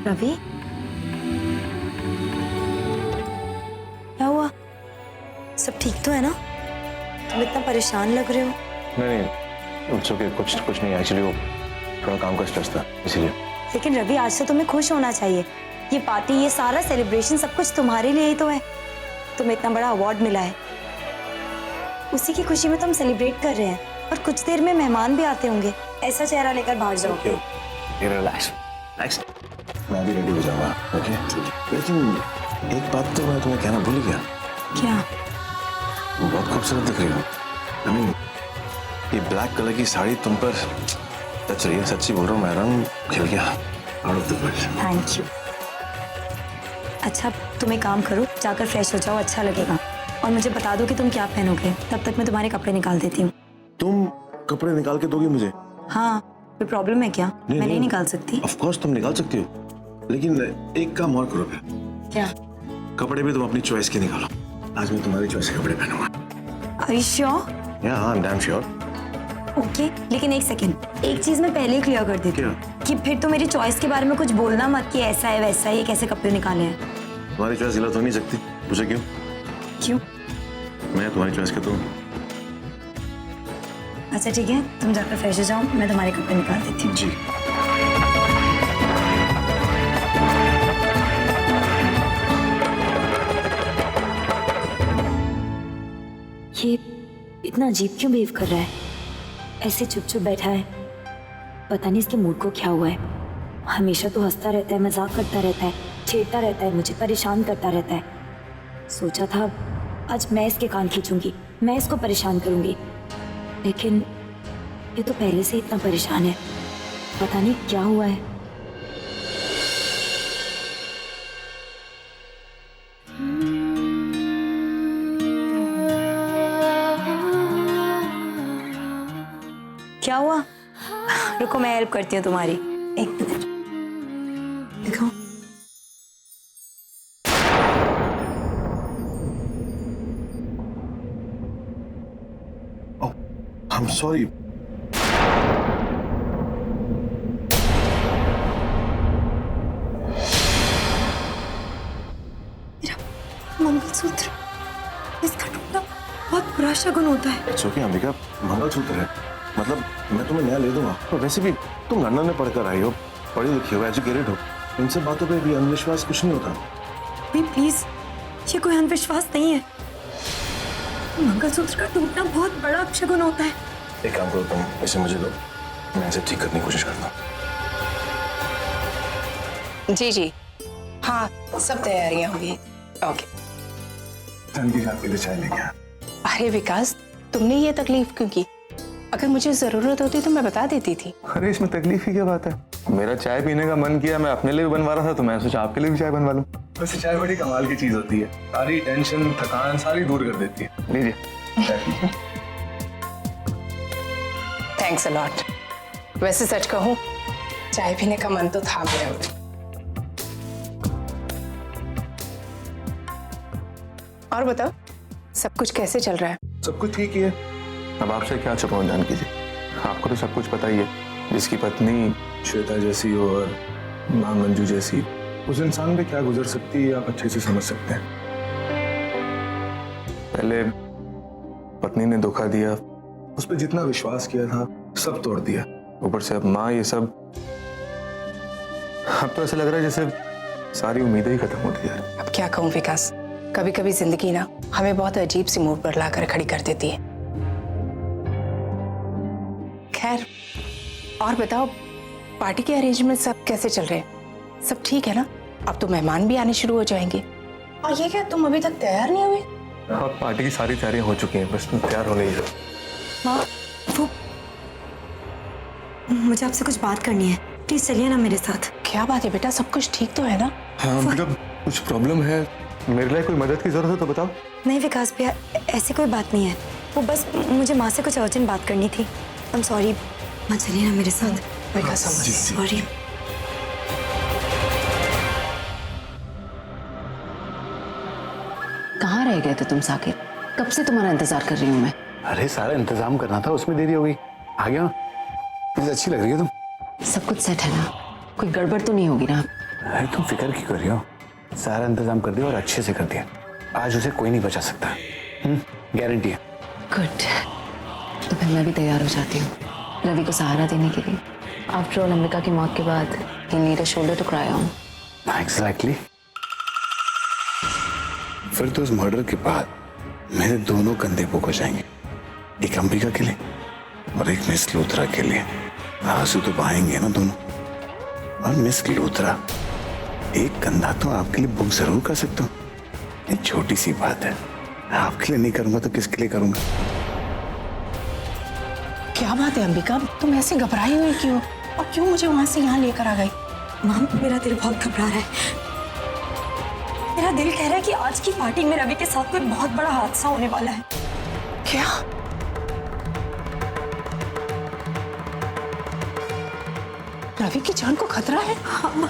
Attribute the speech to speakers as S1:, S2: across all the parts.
S1: रवि, क्या हुआ? सब ठीक तो है ना? तुम इतना परेशान लग रहे हो।
S2: नहीं ओके, कुछ नहीं, एक्चुअली वो थोड़ा काम का स्ट्रेस था इसीलिए।
S1: लेकिन रवि, आज तो तुम्हें खुश होना चाहिए। ये पार्टी, ये सारा सेलिब्रेशन, सब कुछ तुम्हारे लिए ही तो है। तुम्हें इतना बड़ा अवार्ड मिला है, उसी की खुशी में तुम सेलिब्रेट कर रहे हैं। और कुछ देर में मेहमान भी आते होंगे। ऐसा चेहरा लेकर बाहर जाओ।
S2: रिलैक्स, मैं भी रेडी हो जाऊंगा। ओके, लेकिन एक बात तो मैं तुम्हें कहना भूल गया।
S1: क्या?
S2: बहुत खूबसूरत दिख रही हो। I mean, ये ब्लैक कलर की साड़ी तुम पर टच रही है। सच्ची बोल रहा हूँ, मैं रंग खिल गया। Out of the world.
S1: Thank you. अच्छा, तुम एक काम करो, जाकर फ्रेश हो जाओ, अच्छा लगेगा। और मुझे बता दो कि तुम क्या पहनोगे, तब तक मैं तुम्हारे कपड़े निकाल देती हूँ।
S2: तुम कपड़े निकाल के दोगी मुझे?
S1: हाँ, कोई प्रॉब्लम है क्या? मैं नहीं निकाल सकती?
S2: ऑफ कोर्स तुम निकाल सकती हो, लेकिन एक काम और करो फिर।
S1: क्या?
S2: कपड़े भी तुम अपनी चॉइस के निकालो। आज मैं तुम्हारी चॉइस के कपड़े पहनूंगा।
S1: Are you sure?
S2: Yeah, I'm damn sure.
S1: Okay, लेकिन एक सेकेंड, एक चीज मैं पहले ही क्लियर कर देती हूँ कि फिर तो मेरी चॉइस के बारे में कुछ बोलना मत कि ऐसा है वैसा है, ये कैसे कपड़े निकाले हैं।
S2: तुम्हारी चॉइस गलत हो नहीं सकती। पूछे क्यों?
S1: क्यों?
S2: मैं तुम्हारी चॉइस का तो हूँ।
S1: अच्छा ठीक है, तुम जाकर फ्रेश हो जाओ, मैं तुम्हारे कपड़े निकाल देती हूँ।
S2: जी।
S1: ये इतना अजीब क्यों बिहेव कर रहा है? ऐसे चुप चुप बैठा है, पता नहीं इसके मूड को क्या हुआ है। हमेशा तो हंसता रहता है, मजाक करता रहता है, छेड़ता रहता है, मुझे परेशान करता रहता है। सोचा था आज मैं इसके कान खींचूंगी, मैं इसको परेशान करूंगी, लेकिन ये तो पहले से इतना परेशान है, पता नहीं क्या हुआ है। क्या हुआ? रुको, मैं हेल्प करती हूँ तुम्हारी। एक मिनट, दिखाओ।
S2: Oh, I'm sorry.
S1: मेरा मंगलसूत्र, इसका टूटना बहुत बुरा शगुन होता है।
S2: It's okay, अंबिका, मंगलसूत्र है, मतलब मैं तुम्हें नया ले दूंगा। और वैसे भी तुम लंदन में पढ़कर आई हो, पढ़ी लिखी हो, एजुकेटेड हो, इन सब बातों पे भी अंधविश्वास कुछ नहीं होता।
S1: प्लीज, ये कोई अंधविश्वास नहीं है। मंगलसूत्र का टूटना बहुत बड़ा अपशगुन होता है।
S2: एक काम करो, तुम इसे मुझे दो, मैं इसे ठीक करने की कोशिश करता हूँ।
S3: जी, हाँ, सब तैयारियां होंगी। ओके।
S2: जानकी आपके लिए चाय लेके आया।
S3: अरे विकास, तुमने ये तकलीफ क्यों की? अगर मुझे जरूरत होती तो मैं बता देती थी।
S4: अरे इसमें तकलीफ की क्या बात है? मेरा चाय पीने का मन किया, मैं अपने लिए भी बनवा रहा था, तो मैं सोचा आपके लिए भी चाय बनवा लूं। वैसे चाय बड़ी कमाल की चीज होती है, सारी टेंशन थकान सारी दूर कर देती है। लीजिए।
S3: Thanks a lot. वैसे सच कहूँ, चाय पीने का मन तो था मेरा। और बताओ, सब कुछ कैसे चल रहा है?
S4: सब कुछ ठीक ही है। अब आपसे क्या छुपाऊं जानकी जी, आपको तो सब कुछ पता ही है। जिसकी पत्नी श्वेता जैसी हो और मां मंजू जैसी, उस इंसान पे क्या गुजर सकती है आप अच्छे से समझ सकते हैं। पहले पत्नी ने धोखा दिया, उस पर जितना विश्वास किया था सब तोड़ दिया, ऊपर से अब माँ, ये सब। अब तो ऐसा लग रहा है जैसे सारी उम्मीदें ही खत्म होती है।
S3: अब क्या कहूँ विकास, कभी कभी जिंदगी ना हमें बहुत अजीब सी मोड़ पर लाकर खड़ी कर देती है। खैर, और बताओ, पार्टी के अरेंजमेंट सब कैसे चल रहे हैं? सब ठीक है ना? अब तो मेहमान भी आने शुरू हो जाएंगे। और ये क्या, तुम अभी तक तैयार नहीं हुए?
S4: हाँ, पार्टी की सारी तैयारियां हो चुकी हैं, बस तैयार होने ही है।
S1: माँ, वो मुझे आपसे कुछ बात करनी है, प्लीज चलिए ना मेरे साथ।
S3: क्या बात है बेटा, सब कुछ ठीक तो है ना?
S4: हाँ, मतलब कुछ प्रॉब्लम है, मेरे लिए कोई मदद की जरूरत है तो बताओ।
S1: नहीं विकास भैया, ऐसी कोई बात नहीं है, वो बस मुझे माँ से कुछ अर्जेंट बात करनी थी। आई एम सॉरी, माँ चलिए ना मेरे साथ।
S3: विकास,
S1: सॉरी।
S5: कहाँ रह गए थे तुम साकिब? कब से तुम्हारा इंतजार कर रही हूँ मैं।
S6: अरे सारा इंतजाम करना था, उसमें देरी हो गई। आ गया। इतनी अच्छी लग रही है तुम।
S5: सब कुछ सेट है ना? कोई गड़बड़ तो नहीं होगी ना?
S6: अरे तुम फिक्र क्यों कर रही हो? सारा इंतजाम कर दिया और अच्छे से कर दिया। आज उसे कोई नहीं बचा सकता। गारंटी है।
S5: गुड। तो फिर मैं भी तैयार हो जाती हूँ रवि को सहारा देने के लिए। आफ्टर ऑल अंबिका की मौत के बाद ही need a shoulder to cry on.
S6: Exactly. फिर तो उस मर्डर के बाद मेरे दोनों कंधे बुक हो जाएंगे, एक अंबिका के लिए और एक मिस लूथरा के लिए। आंसू तो बहाएंगे ना दोनों। और मिस लूथरा, एक कंधा तो आपके लिए बुक जरूर कर सकता हूँ। ये छोटी सी बात है, आपके लिए नहीं करूंगा तो किसके लिए करूंगा?
S3: क्या बात है अंबिका, तुम ऐसे घबराई हुई क्यों और क्यों मुझे वहां से यहाँ लेकर आ गई?
S1: माम, मेरा दिल बहुत घबरा रहा है। मेरा दिल कह रहा है कि आज की पार्टी में रवि के साथ कोई बहुत बड़ा हादसा होने वाला है।
S3: क्या? रवि की जान को खतरा है?
S1: हाँ माँ।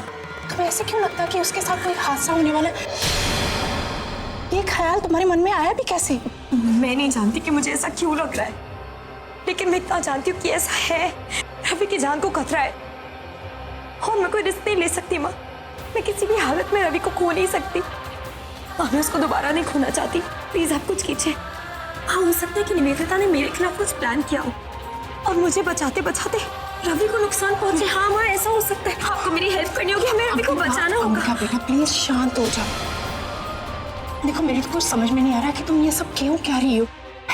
S3: तुम्हें ऐसे क्यों लगता है कि उसके साथ कोई हादसा होने वाला है? ये ख्याल तुम्हारे मन में आया भी कैसे?
S1: मैं नहीं जानती कि मुझे ऐसा क्यों लग रहा है, लेकिन मैं इतना जानती हूँ कि ऐसा है। रवि की जान को खतरा है और मैं कोई रिस्क नहीं ले सकती माँ। मैं किसी भी हालत में रवि को खो नहीं सकती। माँ, मैं उसको दोबारा नहीं खोना चाहती। प्लीज आप कुछ कीजिए। हाँ, हो सकता है कि निवेदिता ने मेरे खिलाफ कुछ प्लान किया हो और मुझे बचाते बचाते रवि को नुकसान पहुंचे। हाँ माँ, ऐसा हो सकता है। आपको मेरी हेल्प करनी होगी, हमें रवि को बचाना होगा।
S3: अंबिका बेटा प्लीज शांत हो जाओ। देखो मेरे तो कुछ समझ में नहीं आ रहा कि तुम ये सब क्यों कह रही हो।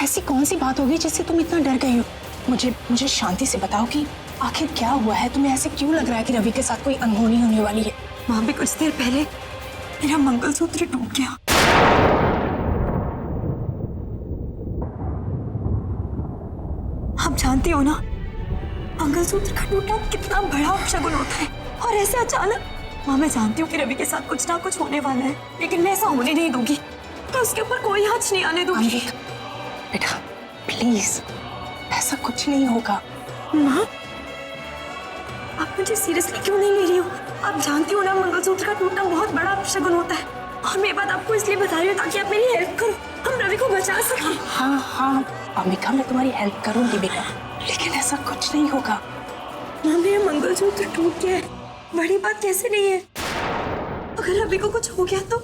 S3: ऐसी कौन सी बात होगी जिससे तुम इतना डर गई हो? मुझे शांति से बताओ कि आखिर क्या हुआ है। तुम्हें ऐसे क्यों लग रहा है कि रवि के साथ कोई अनहोनी होने वाली है?
S1: वहां भी कुछ देर पहले मेरा मंगलसूत्र टूट गया। आप जानती हो ना, मंगलसूत्र का टूटना कितना बड़ा अपशगुन होता है। और ऐसे अचानक। माँ, मैं जानती हूँ कि रवि के साथ कुछ ना कुछ होने वाला है, लेकिन मैं ऐसा होने नहीं दूंगी। मैं उसके ऊपर कोई हाथ नहीं आने दूंगी।
S3: अंबिका बेटा प्लीज, ऐसा कुछ नहीं होगा।
S1: माँ, आप मुझे सीरियसली क्यों नहीं ले रही हो? आप जानती हो ना, मंगलसूत्र का टूटना बहुत बड़ा अपशगुन होता है। और मैं ये बात आपको इसलिए बता रही हूँ ताकि आप मेरी हेल्प करो, हम रवि को बचा सकें।
S3: हाँ अंबिका, मैं तुम्हारी हेल्प करूंगी बेटा, लेकिन ऐसा कुछ नहीं होगा।
S1: माँ, मेरा मंगलसूत्र टूट गया है, बड़ी बात कैसे नहीं है। अगर रवि को कुछ हो गया तो?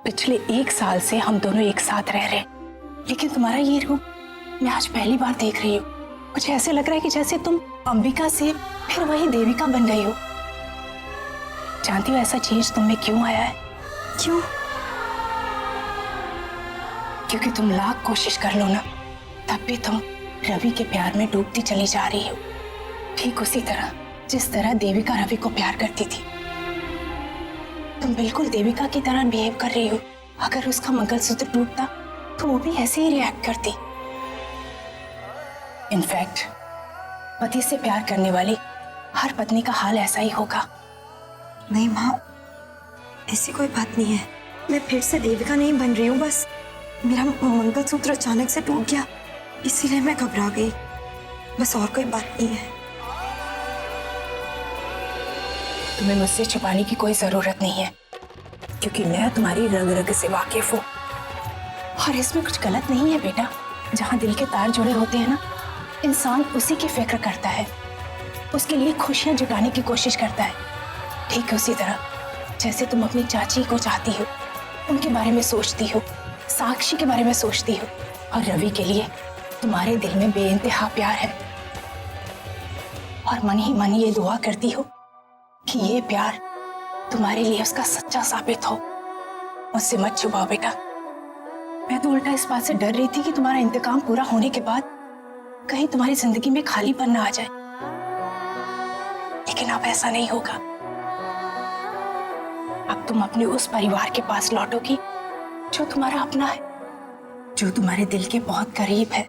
S3: पिछले 1 साल से हम दोनों एक साथ रह रहे, लेकिन तुम्हारा ये रूप मैं आज पहली बार देख रही हूँ। मुझे ऐसे लग रहा है कि जैसे तुम अंबिका से फिर वही देविका बन गई हो। जानती हो ऐसा चेंज तुम में क्यों आया है?
S1: क्यों?
S3: क्योंकि तुम लाख कोशिश कर लो ना, तब भी तुम रवि के प्यार में डूबती चली जा रही हो। ठीक उसी तरह जिस तरह देविका रवि को प्यार करती थी। तुम बिल्कुल देविका की तरह बिहेव कर रही हो। अगर उसका मंगलसूत्र टूटता तो वो भी ऐसे ही रिएक्ट करती। इनफैक्ट पति से प्यार करने वाली हर पत्नी का हाल ऐसा ही होगा।
S1: नहीं माँ, ऐसी कोई बात नहीं है। मैं फिर से देविका नहीं बन रही हूँ, बस मेरा मंगलसूत्र अचानक से टूट गया, इसीलिए मैं घबरा गई, बस और कोई बात नहीं है।
S3: तुम्हें मुझसे छुपाने की कोई जरूरत नहीं है, क्योंकि मैं तुम्हारी रग रग से वाकिफ हूँ। और इसमें कुछ गलत नहीं है बेटा। जहाँ दिल के तार जुड़े होते हैं ना, इंसान उसी की फिक्र करता है, उसके लिए खुशियां जुटाने की कोशिश करता है। ठीक उसी तरह जैसे तुम अपनी चाची को चाहती हो, उनके बारे में सोचती हो, साक्षी के बारे में सोचती हो, और रवि के लिए तुम्हारे दिल में बेइंतहा प्यार है। और मन ही मन ये दुआ करती हो कि ये प्यार तुम्हारे लिए उसका सच्चा साबित हो। मुझसे मत छुपाओ बेटा। मैं तो उल्टा इस बात से डर रही थी कि तुम्हारा इंतकाम पूरा होने के बाद कहीं तुम्हारी जिंदगी में खालीपन ना आ जाए, लेकिन अब ऐसा नहीं होगा। अब तुम अपने उस परिवार के पास लौटोगी जो तुम्हारा अपना है, जो तुम्हारे दिल के बहुत करीब है।